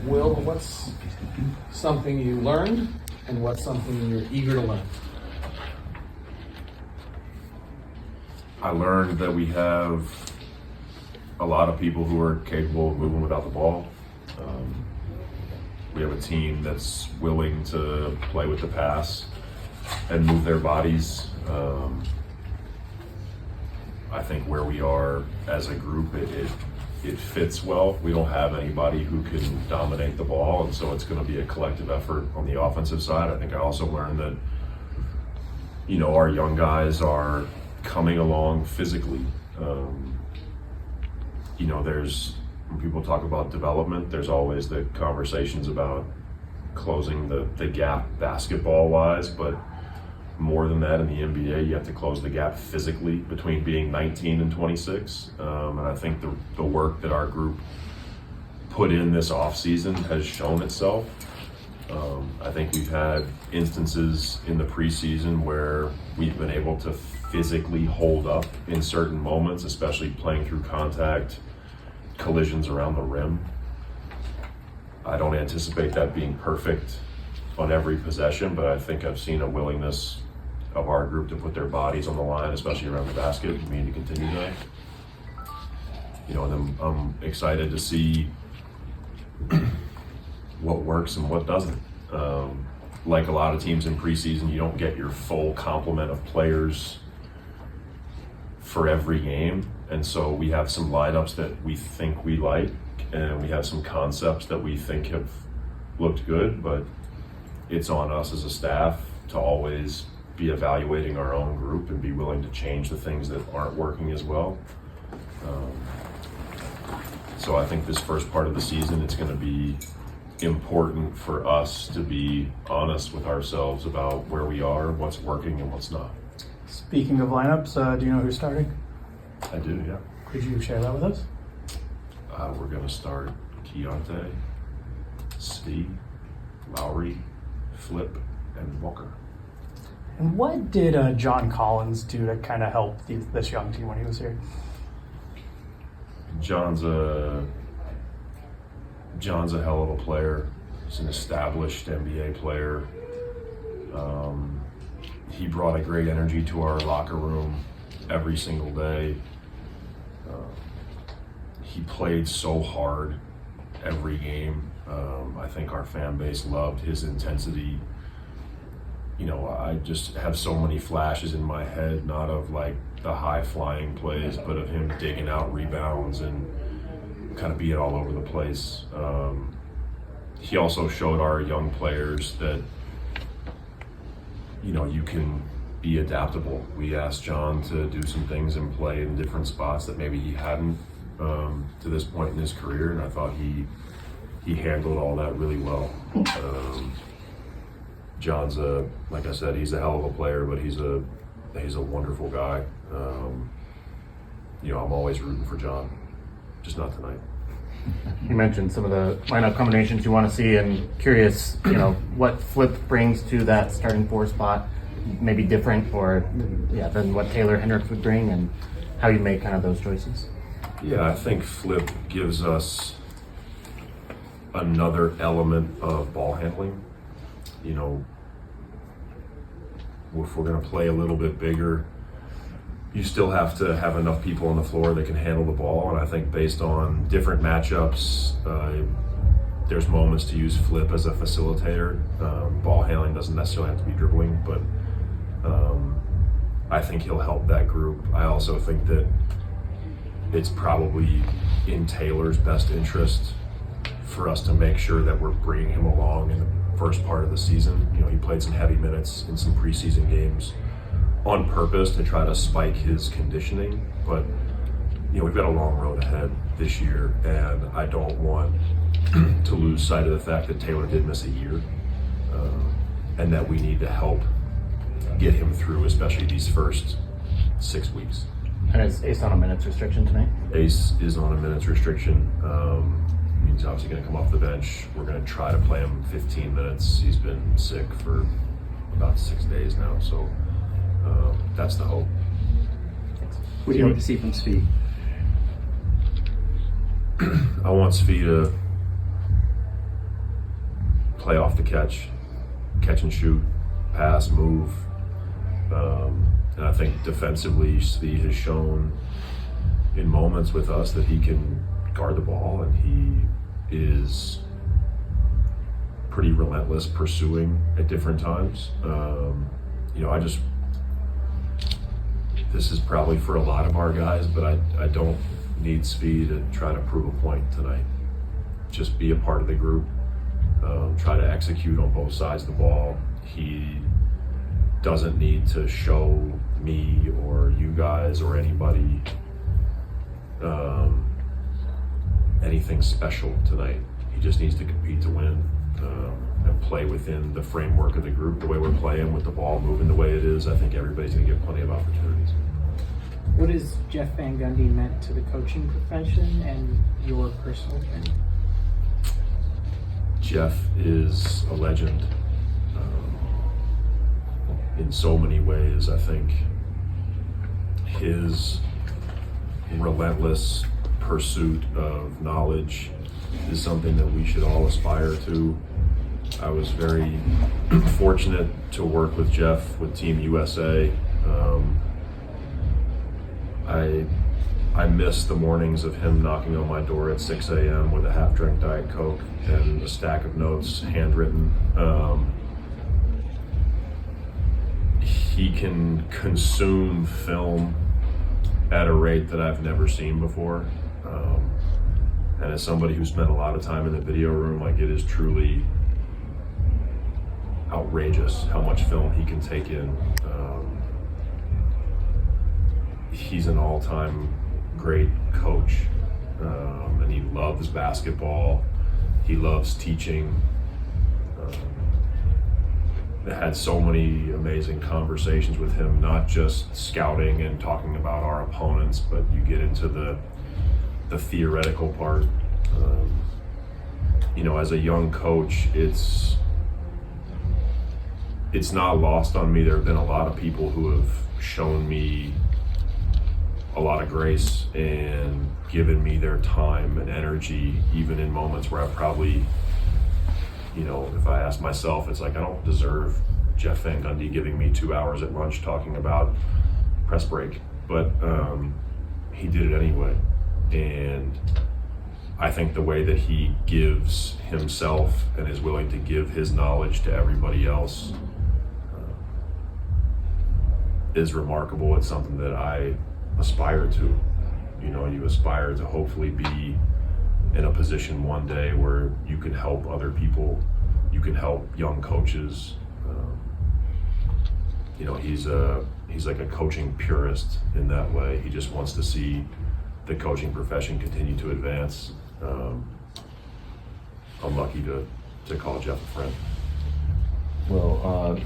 Will, what's something you learned and what's something you're eager to learn? I learned that we have a lot of people who are capable of moving without the ball. We have a team that's willing to play with the pass and move their bodies. I think where we are as a group, it fits well. We don't have anybody who can dominate the ball, and so it's going to be a collective effort on the offensive side. I think I also learned that, our young guys are coming along physically. When people talk about development, there's always the conversations about closing the gap basketball-wise, but more than that in the NBA, you have to close the gap physically between being 19 and 26. And I think the work that our group put in this offseason has shown itself. I think we've had instances in the preseason where we've been able to physically hold up in certain moments, especially playing through contact, collisions around the rim. I don't anticipate that being perfect on every possession, but I think I've seen a willingness of our group to put their bodies on the line, especially around the basket, and we need to continue that. And then I'm excited to see what works and what doesn't. Like a lot of teams in preseason, you don't get your full complement of players for every game. And so we have some lineups that we think we like, and we have some concepts that we think have looked good, but it's on us as a staff to always be evaluating our own group and be willing to change the things that aren't working as well. So I think this first part of the season, it's going to be important for us to be honest with ourselves about where we are, what's working and what's not. Speaking of lineups, do you know who's starting? I do, yeah. Could you share that with us? We're going to start Keontae, Svi, Lowry, Flip, and Walker. And what did John Collins do to kind of help this young team when he was here? John's a hell of a player. He's an established NBA player. He brought a great energy to our locker room every single day. He played so hard every game. I think our fan base loved his intensity. I just have so many flashes in my head, not of like the high flying plays, but of him digging out rebounds and kind of being all over the place. He also showed our young players that, you can be adaptable. We asked John to do some things and play in different spots that maybe he hadn't to this point in his career, and I thought he handled all that really well. John's like I said, he's a hell of a player, but he's a wonderful guy. I'm always rooting for John, just not tonight. You mentioned some of the lineup combinations you want to see, and curious, what Flip brings to that starting four spot, maybe different than what Taylor Hendricks would bring, and how you make kind of those choices. Yeah, I think Flip gives us another element of ball handling. If we're going to play a little bit bigger, you still have to have enough people on the floor that can handle the ball. And I think based on different matchups, there's moments to use Flip as a facilitator. Ball handling doesn't necessarily have to be dribbling, but I think he'll help that group. I also think that it's probably in Taylor's best interest for us to make sure that we're bringing him along in the first part of the season. He played some heavy minutes in some preseason games on purpose to try to spike his conditioning, but we've got a long road ahead this year, and I don't want to lose sight of the fact that Taylor did miss a year, and that we need to help get him through, especially these first 6 weeks. And is Ace on a minutes restriction tonight? Ace is on a minutes restriction. He's obviously going to come off the bench. We're going to try to play him 15 minutes. He's been sick for about 6 days now, so that's the hope. What do you hope to see from Svi? I want Svi to play off the catch and shoot, pass, move. And I think defensively, Svi has shown in moments with us that he can guard the ball, and he is pretty relentless pursuing at different times. This is probably for a lot of our guys, but I don't need Svi to try to prove a point tonight. Just be a part of the group, try to execute on both sides of the ball. He doesn't need to show me or you guys or anybody anything special tonight. He just needs to compete to win and play within the framework of the group. The way we're playing with the ball moving the way it is, I think everybody's going to get plenty of opportunities. What has Jeff Van Gundy meant to the coaching profession and your personal journey? Jeff is a legend in so many ways. I think his relentless pursuit of knowledge is something that we should all aspire to. I was very fortunate to work with Jeff with Team USA. I miss the mornings of him knocking on my door at 6 a.m. with a half-drink Diet Coke and a stack of notes handwritten. He can consume film at a rate that I've never seen before. And as somebody who spent a lot of time in the video room, like, it is truly outrageous how much film he can take in. He's an all-time great coach, and he loves basketball. He loves teaching. I had so many amazing conversations with him, not just scouting and talking about our opponents, but you get into the theoretical part. As a young coach, it's not lost on me. There have been a lot of people who have shown me a lot of grace and given me their time and energy, even in moments where I probably, if I ask myself, it's like, I don't deserve Jeff Van Gundy giving me 2 hours at lunch talking about press break, but he did it anyway. And I think the way that he gives himself and is willing to give his knowledge to everybody else is remarkable. It's something that I aspire to. You aspire to hopefully be in a position one day where you can help other people, you can help young coaches. He's like a coaching purist in that way. He just wants to see the coaching profession continue to advance. I'm lucky to call Jeff a friend. Well,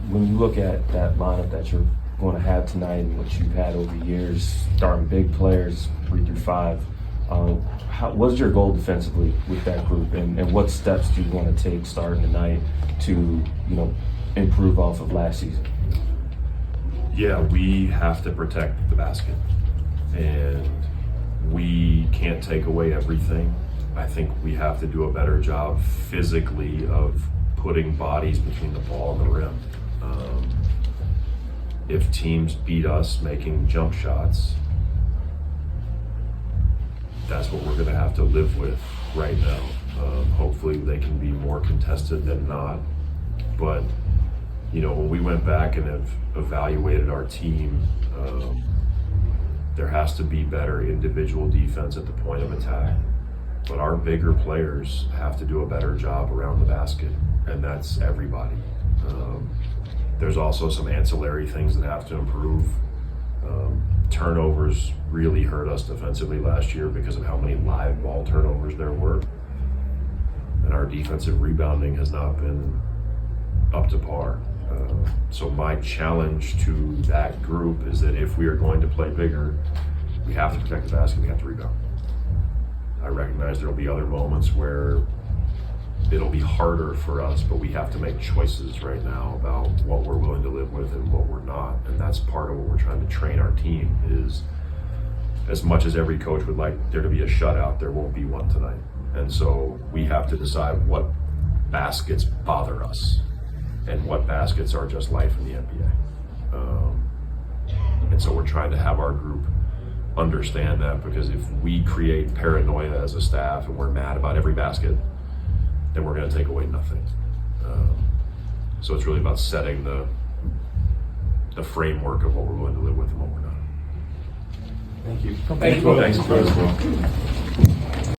when you look at that lineup that you're going to have tonight and what you've had over the years, starting big players 3 through 5, what's your goal defensively with that group, and what steps do you want to take starting tonight to improve off of last season? Yeah, we have to protect the basket, and we can't take away everything. I think we have to do a better job physically of putting bodies between the ball and the rim. If teams beat us making jump shots, that's what we're going to have to live with right now. Hopefully they can be more contested than not. But, when we went back and have evaluated our team, there has to be better individual defense at the point of attack. But our bigger players have to do a better job around the basket, and that's everybody. There's also some ancillary things that have to improve. Turnovers really hurt us defensively last year because of how many live ball turnovers there were. And our defensive rebounding has not been up to par. So my challenge to that group is that if we are going to play bigger, we have to protect the basket, we have to rebound. I recognize there will be other moments where it'll be harder for us, but we have to make choices right now about what we're willing to live with and what we're not. And that's part of what we're trying to train our team is, as much as every coach would like there to be a shutout, there won't be one tonight. And so we have to decide what baskets bother us and what baskets are just life in the NBA. And so we're trying to have our group understand that, because if we create paranoia as a staff and we're mad about every basket, then we're going to take away nothing. So it's really about setting the framework of what we're willing to live with and what we're not. Thank you. Thanks.